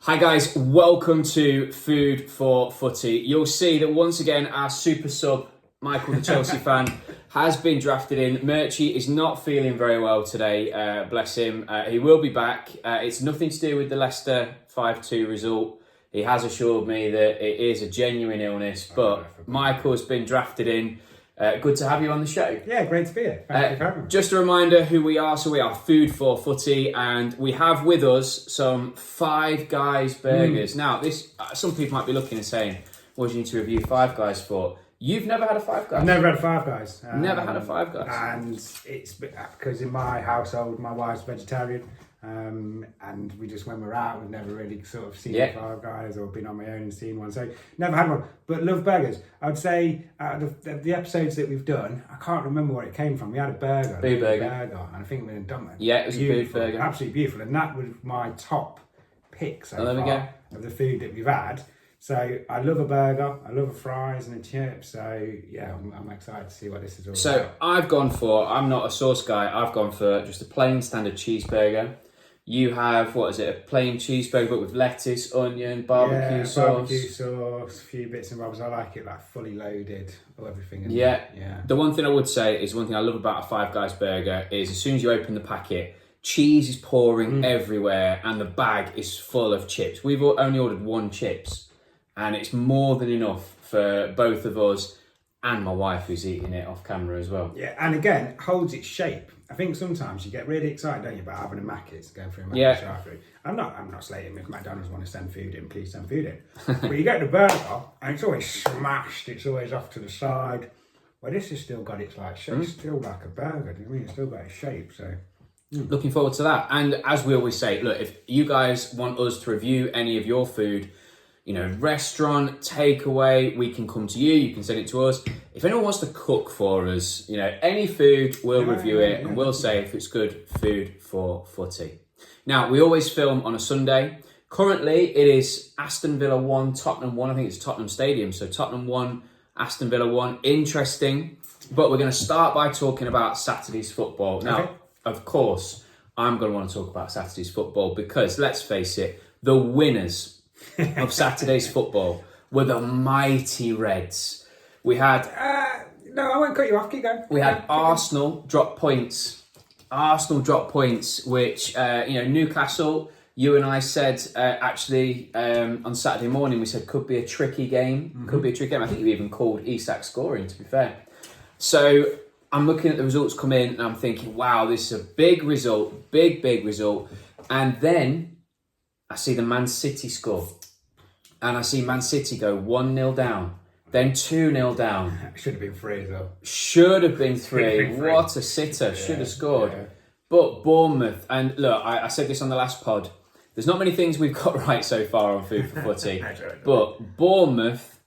Hi guys, welcome to Food for Footy. You'll see that once again our super sub, Michael the Chelsea fan, has been drafted in. Murchy is not feeling very well today, bless him. He will be back. It's nothing to do with the Leicester 5-2 result. He has assured me that it is a genuine illness, but Michael's been drafted in. Good to have you on the show. Yeah, great to be here. Thank you for having me. Just a reminder who we are. So we are Food for Footy, and we have with us some Five Guys burgers. Now, this some people might be looking and saying, "What do you need to review Five Guys for?" You've never had a Five Guys. I've never had a Five Guys. Never had a Five Guys. And it's because in my household, my wife's vegetarian. And we just, when we're out, we've never really sort of seen Five Guys or been on my own and seen one. So never had one, but love burgers. I would say out of the episodes that we've done, I can't remember where it came from. We had a burger. Boo burger. And I think we had done it. Yeah, it was beautiful, a boo burger. Absolutely beautiful. And that was my top pick so there we far of the food that we've had. So I love a burger, I love a fries and a chip. So yeah, I'm excited to see what this is all about. So I'm not a sauce guy. I've gone for just a plain standard cheeseburger. You have, what is it, a plain cheeseburger but with lettuce, onion, barbecue sauce. Barbecue sauce, a few bits and bobs. I like it like fully loaded or everything. Yeah. The one thing I would say is one thing I love about a Five Guys burger is as soon as you open the packet, cheese is pouring everywhere and the bag is full of chips. We've only ordered one chips and it's more than enough for both of us and my wife who's eating it off camera as well. Yeah, and again, holds its shape. I think sometimes you get really excited, don't you, about having a Macca's, going through a Macca's drive-through. I'm not slating if McDonald's want to send food in, please send food in. But you get the burger and it's always smashed, it's always off to the side. Well, this has still got its like shape, it's still like a burger, do you know what I mean? It's still got its shape, so. Looking forward to that. And as we always say, look, if you guys want us to review any of your food, you know, restaurant, takeaway, we can come to you, you can send it to us. If anyone wants to cook for us, you know, any food, we'll review it and we'll say if it's good food for footy. Now, we always film on a Sunday. Currently, it is Aston Villa 1, Tottenham 1. I think it's Tottenham Stadium. So Tottenham 1, Aston Villa 1. Interesting. But we're going to start by talking about Saturday's football. Now, of course, I'm going to want to talk about Saturday's football because, let's face it, the winners of Saturday's football were the mighty Reds. We had... no, I won't cut you off, keep going. We had Arsenal drop points. Which, Newcastle, you and I said, on Saturday morning, we said could be a tricky game. Could be a tricky game. I think you even called Isak scoring, to be fair. So I'm looking at the results come in and I'm thinking, wow, this is a big result. Big result. And then I see the Man City score. And I see Man City go 1-0 down. Then 2-0 down. Should have been 3 though. Should have been 3. What a sitter. Should have scored. Yeah. But Bournemouth, and look, I said this on the last pod, there's not many things we've got right so far on Food for Footy. But Bournemouth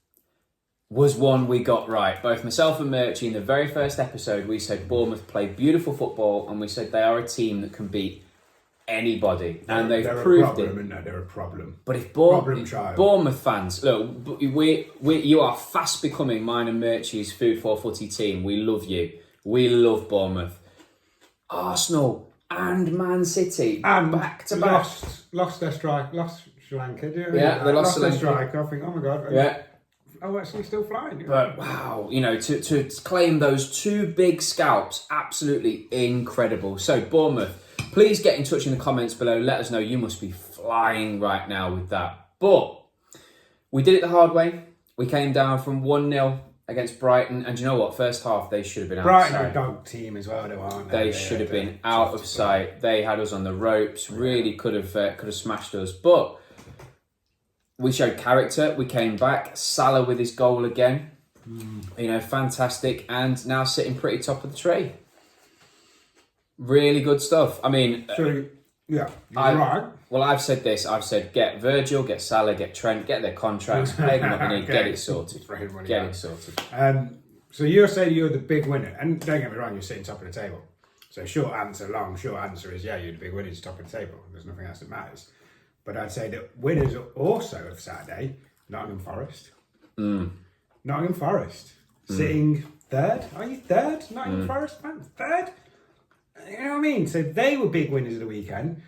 was one we got right. Both myself and Murchy, in the very first episode, we said Bournemouth play beautiful football and we said they are a team that can beat anybody, and they've proved it. They're a problem. But if Bournemouth fans, look, you are fast becoming mine and Murchy's Food for Footy team. We love you. We love Bournemouth. Arsenal and Man City and back to back. Lost their strike. Lost Sri Lanka. They lost their strike. I think, oh my god. Yeah. Oh, actually, still flying. But wow, to claim those 2 big scalps, absolutely incredible. So Bournemouth. Please get in touch in the comments below. Let us know. You must be flying right now with that. But we did it the hard way. We came down from 1-0 against Brighton. And you know what? First half, they should have been out of sight. Brighton are a dog team as well, aren't they? They should have been out of sight. They had us on the ropes. Really could have smashed us. But we showed character. We came back. Salah with his goal again. Fantastic. And now sitting pretty top of the tree. Really good stuff. I mean... you're right. Well, I've said this. I've said get Virgil, get Salah, get Trent, get their contracts, pay them what they need, get it sorted. Get it sorted. So you're saying you're the big winner. And don't get me wrong, you're sitting top of the table. So short answer is, yeah, you're the big winner, you're top of the table. There's nothing else that matters. But I'd say that winners also of Saturday, Nottingham Forest. Nottingham Forest. Sitting third. Are you third? Nottingham Forest, man? Third? You know what I mean? So they were big winners of the weekend.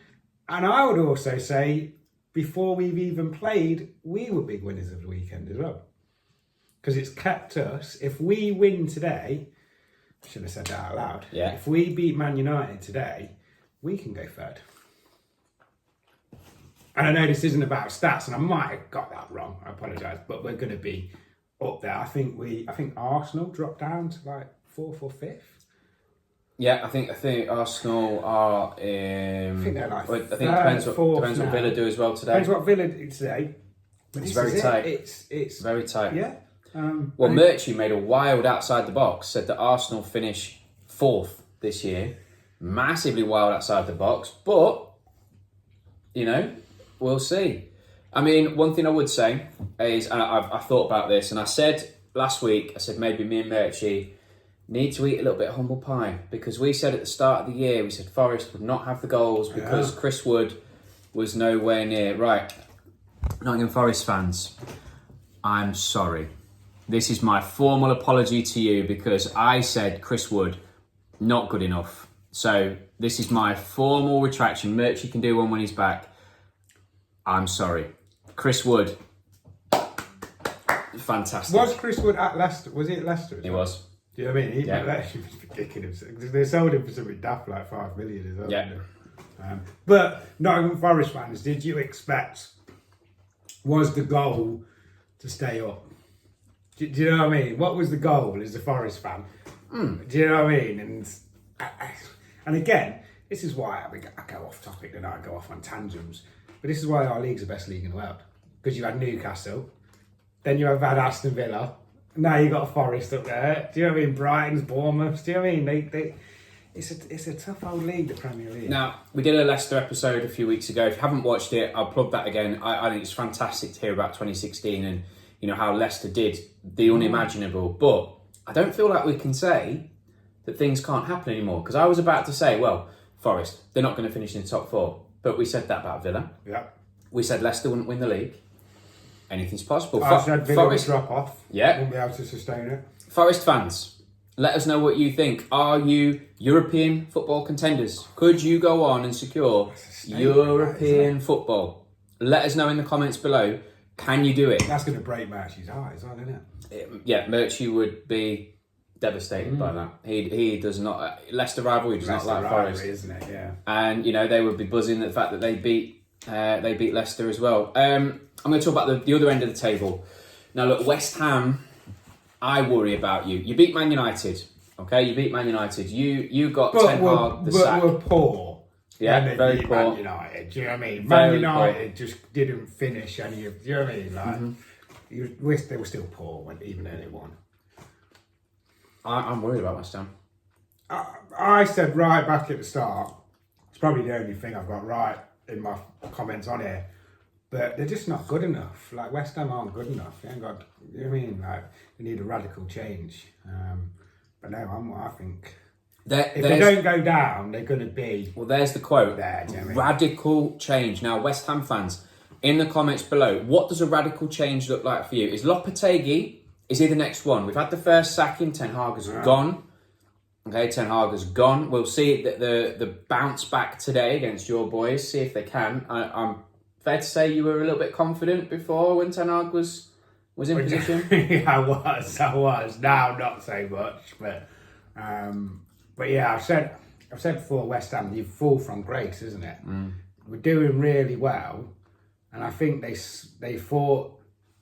And I would also say before we've even played, we were big winners of the weekend as well. Because it's kept us, if we win today, I should have said that out loud. Yeah. If we beat Man United today, we can go third. And I know this isn't about stats, and I might have got that wrong. I apologise, but we're going to be up there. I think Arsenal dropped down to like 4th or 5th. Yeah, I think Arsenal are. I think they're like. I think it depends what Villa do as well today. Depends what Villa do today. But It's very tight. It's very tight. Yeah. Well, Murchy made a wild outside the box. Said that Arsenal finish 4th this year, massively wild outside the box. But we'll see. I mean, one thing I would say is, and I thought about this, and I said last week, I said maybe me and Murchy need to eat a little bit of humble pie, because we said at the start of the year, we said Forest would not have the goals because Chris Wood was nowhere near. Right, Nottingham Forest fans, I'm sorry. This is my formal apology to you, because I said Chris Wood, not good enough. So this is my formal retraction. Murchy can do one when he's back. I'm sorry. Chris Wood, fantastic. Was Chris Wood at Leicester? Was he at Leicester? He was. Do you know what I mean? He Yeah. actually was ridiculous. They sold him for something daft like 5 million as well. Yeah. But Nottingham Forest fans, did you expect, was the goal to stay up? Do you know what I mean? What was the goal as a Forest fan? Do you know what I mean? And again, this is why I go off topic and I go off on tangents. But this is why our league's the best league in the world. Because you've had Newcastle, then you have had Aston Villa, now you've got Forest up there. Do you know what I mean? Brighton's, Bournemouth. Do you know what I mean? It's a tough old league, the Premier League. Now, we did a Leicester episode a few weeks ago. If you haven't watched it, I'll plug that again. I think it's fantastic to hear about 2016 and how Leicester did the unimaginable. But I don't feel like we can say that things can't happen anymore. Because I was about to say, well, Forest, they're not going to finish in the top 4. But we said that about Villa. Yeah. We said Leicester wouldn't win the league. Anything's possible. I said Villa would Forest drop off. Yeah. Wouldn't be able to sustain it. Forest fans, let us know what you think. Are you European football contenders? Could you go on and secure European football? Let us know in the comments below. Can you do it? That's going to break Murchy's heart as well, isn't it? Yeah, Murchy would be devastated by that. He does not. Leicester rivalry does not like Forest, isn't it? Yeah. And they would be buzzing at the fact that they beat Leicester as well. I'm going to talk about the other end of the table. Now, look, West Ham, I worry about you. You beat Man United, okay? You beat Man United. You got Ten Hag the sack. But we're poor. Yeah, when they very beat poor. Man United. Do you know what I mean? Very Man United just didn't finish any of. Do you know what I mean? Like, they were still poor even though they won. I'm worried about West Ham. I said right back at the start. It's probably the only thing I've got right in my comments on here. But they're just not good enough. Like, West Ham aren't good enough. They ain't got. You know what I mean? Like, they need a radical change. But no, I think. If they don't go down, they're going to be... Well, there's the quote. There, do you know what I mean? Radical change. Now, West Ham fans, in the comments below, what does a radical change look like for you? Is Lopetegui, is he the next one? We've had the first sacking. Ten Hag has gone. Okay, Ten Hag has gone. We'll see the bounce back today against your boys. See if they can. I'm fair to say you were a little bit confident before when Ten Hag was in position? Yeah, I was. Now, not so much. But yeah, I've said before, West Ham, you fall from grace, isn't it? We're doing really well, and I think they thought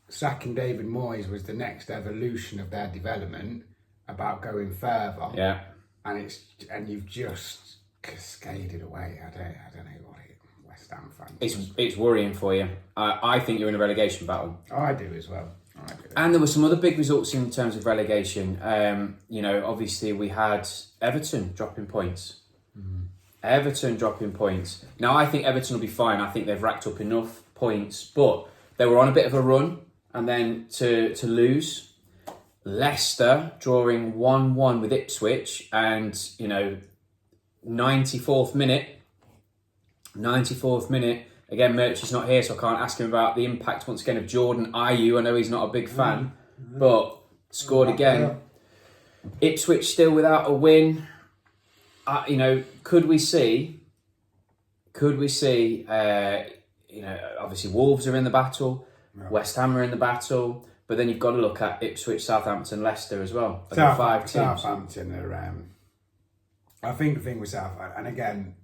sacking David Moyes was the next evolution of their development about going further. Yeah, and you've just cascaded away. I don't know what it. West Ham fans. It's worrying for you. I think you're in a relegation battle. I do as well. And there were some other big results in terms of relegation. Obviously we had Everton dropping points. Everton dropping points. Now, I think Everton will be fine. I think they've racked up enough points, but they were on a bit of a run, and then to lose. Leicester drawing 1-1 with Ipswich, and 94th minute. Again, Murchy's not here, so I can't ask him about the impact once again of Jordan Ayew. I know he's not a big fan, but scored again. Ipswich still without a win. Could we see obviously Wolves are in the battle, West Ham are in the battle, but then you've got to look at Ipswich, Southampton, Leicester as well. Five teams. Southampton are. I think the thing with Southampton, and again,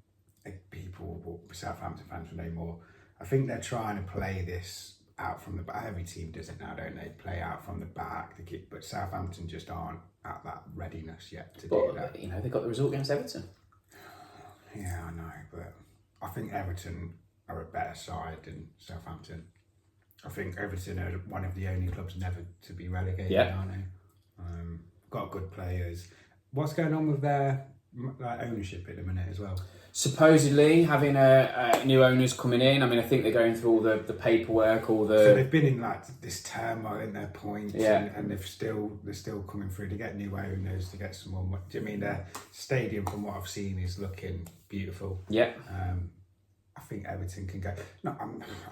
Southampton fans will know more. I think they're trying to play this out from the back. Every team does it now, don't they? Play out from the back, but Southampton just aren't at that readiness yet to do that. They got the result against Everton. Yeah, I know, but I think Everton are a better side than Southampton. I think Everton are one of the only clubs never to be relegated, aren't they? Got good players. What's going on with their ownership at the minute as well? Supposedly having new owners coming in. I mean, I think they're going through all the paperwork, So they've been in this turmoil in their points, and they're still coming through to get new owners, to get some more money. Do you mean their stadium, from what I've seen, is looking beautiful? Yeah. I think Everton can go. No,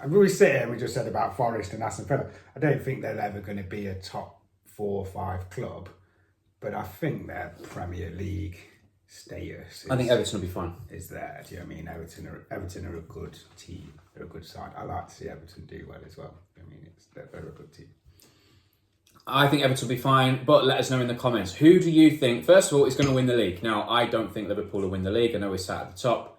I've always sit here and we just said about Forest and Aston Villa. I don't think they're ever going to be a top 4 or 5 club, but I think their Premier League status. I think Everton will be fine. Is there? Do you know what I mean? Everton are a good team. They're a good side. I like to see Everton do well as well. I mean, they're a good team. I think Everton will be fine, but let us know in the comments. Who do you think, first of all, is going to win the league? Now, I don't think Liverpool will win the league. I know we're sat at the top.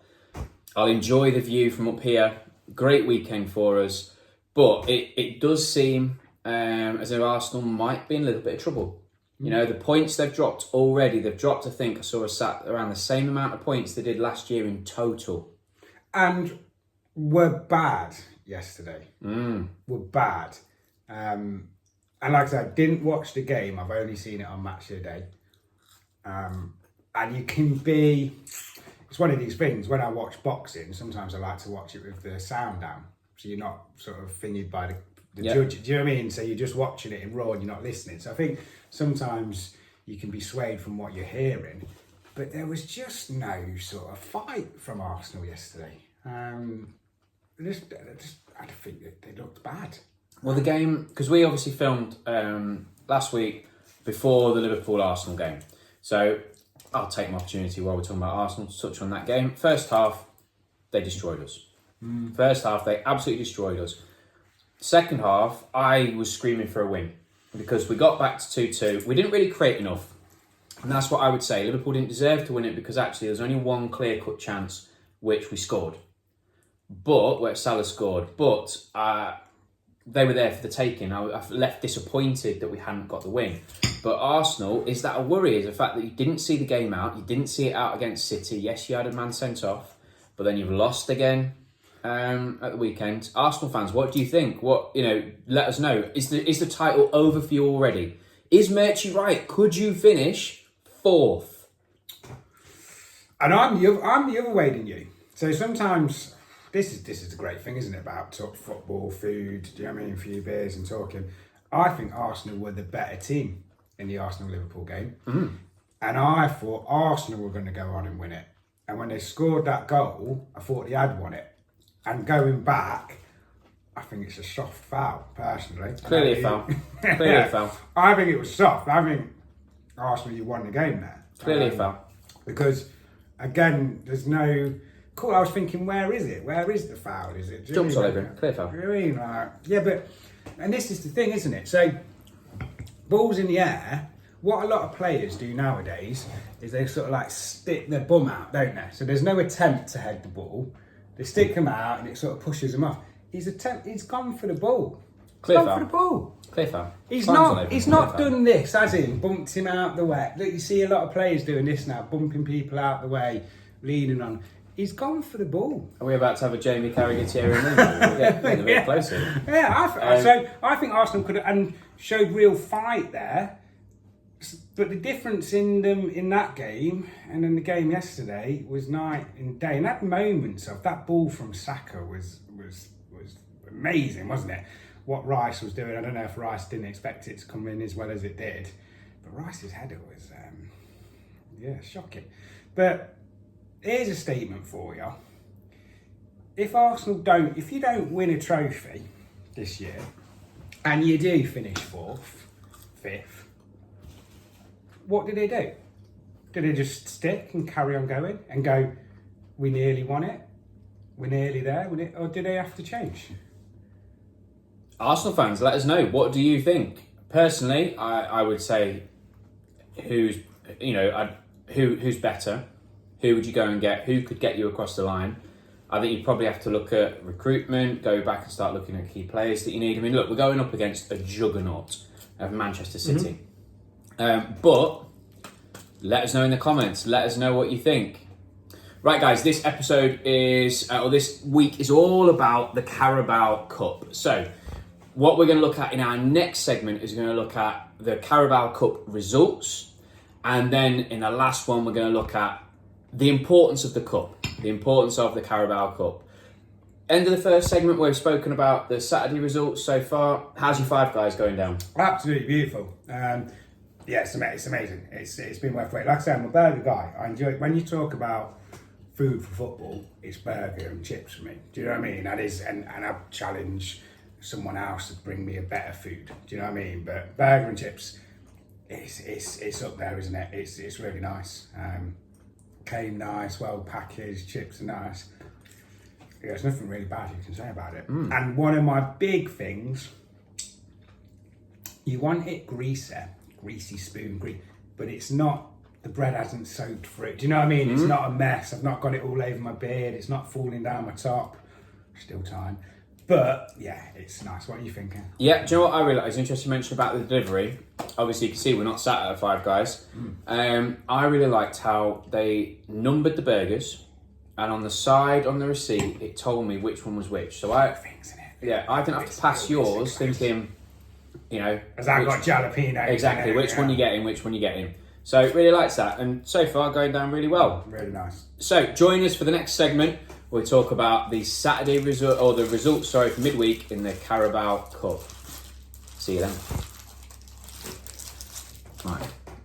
I'll enjoy the view from up here. Great weekend for us. But it does seem as though Arsenal might be in a little bit of trouble. The points they've dropped already, they've dropped, I think, I saw us sat around the same amount of points they did last year in total. And were bad yesterday. Were bad. And like I said, I didn't watch the game. I've only seen it on Match of the Day. And you can be... It's one of these things, when I watch boxing, sometimes I like to watch it with the sound down. So you're not sort of thingied by the judge. Do you know what I mean? So you're just watching it in raw and you're not listening. So I think sometimes you can be swayed from what you're hearing. But there was just no sort of fight from Arsenal yesterday. I think they looked bad. Well, the game, because we obviously filmed last week before the Liverpool-Arsenal game. So I'll take my opportunity while we're talking about Arsenal to touch on that game. First half, they destroyed us. First half, they absolutely destroyed us. Second half, I was screaming for a win because we got back to 2-2. We didn't really create enough. And that's what I would say. Liverpool didn't deserve to win it because actually there was only one clear-cut chance which we scored. Where Salah scored. But they were there for the taking. I left disappointed that we hadn't got the win. But Arsenal, is that a worry? Is the fact that you didn't see the game out, you didn't see it out against City. Yes, you had a man sent off, but then you've lost again at the weekend. Arsenal fans, what do you think? Let us know. Is the title over for you already? Is Murchy right? Could you finish 4th? And I'm the other way than you. So sometimes this is the great thing, isn't it? About talk football, food. Do you know what I mean? A few beers and talking. I think Arsenal were the better team in the Arsenal-Liverpool game. And I thought Arsenal were going to go on and win it. And when they scored that goal, I thought they had won it. And going back, I think it's a soft foul, personally. Clearly a foul. Clearly a foul. I think it was soft. I think Arsenal, you won the game there. Clearly a foul. Because, again, there's no... Cool, I was thinking, where is it? Where is the foul? Is it... Jumps all over it. Clear foul. Do you know what I mean? Yeah, but... And this is the thing, isn't it? So... Balls in the air, what a lot of players do nowadays is they sort of stick their bum out, don't they? So there's no attempt to head the ball. They stick them out and it sort of pushes them off. He's gone for the ball. Clear gone foul. for the ball. Clear foul. He's not done this, has he? Bumped him out the way. Look, you see a lot of players doing this now, bumping people out the way, leaning on. He's gone for the ball. Are we about to have a Jamie Carragher here and then? We're getting a bit closer. Yeah, so I think Arsenal could have, and showed real fight there. But the difference in them in that game and in the game yesterday was night and day. And that moments of that ball from Saka was amazing, wasn't it? What Rice was doing, I don't know if Rice didn't expect it to come in as well as it did. But Rice's header was, shocking. But here's a statement for you. If you don't win a trophy this year, and you do finish 4th, 5th, what did they do? Did they just stick and carry on going and go, we nearly won it? we're nearly there, or do they have to change? Arsenal fans, let us know. What do you think? Personally, I would say who's better? Who would you go and get? Who could get you across the line? I think you'd probably have to look at recruitment, go back and start looking at key players that you need. I mean, look, we're going up against a juggernaut of Manchester City. But let us know in the comments. Let us know what you think. Right, guys, this episode this week is all about the Carabao Cup. So, what we're going to look at in our next segment is we're going to look at the Carabao Cup results. And then in the last one, we're going to look at the importance of the Cup, the importance of the Carabao Cup. End of the first segment, we've spoken about the Saturday results so far. How's your Five Guys going down? Absolutely beautiful. Yeah, it's amazing. It's been worth waiting. Like I said, I'm a burger guy. I enjoy it. When you talk about food for football, it's burger and chips for me. Do you know what I mean? That is, and I challenge someone else to bring me a better food. Do you know what I mean? But burger and chips, it's up there, isn't it? It's really nice. Came nice, well packaged, chips are nice. Yeah, there's nothing really bad you can say about it. And one of my big things, you want it greasy spoon, but it's not, the bread hasn't soaked through. Do you know what I mean? It's not a mess. I've not got it all over my beard. It's not falling down my top. Still time. But yeah, it's nice. What are you thinking? Yeah, do you know what I really like? It's interesting you mentioned about the delivery. Obviously, you can see we're not sat at a Five Guys. I really liked how they numbered the burgers, and on the side, on the receipt, it told me which one was which. So I didn't have to pass yours thinking, Has that got jalapeno? Exactly, which one you're getting. So really likes that, and so far going down really well. Really nice. So join us for the next segment. We'll talk about the Saturday result, or the results, for midweek in the Carabao Cup. See you then.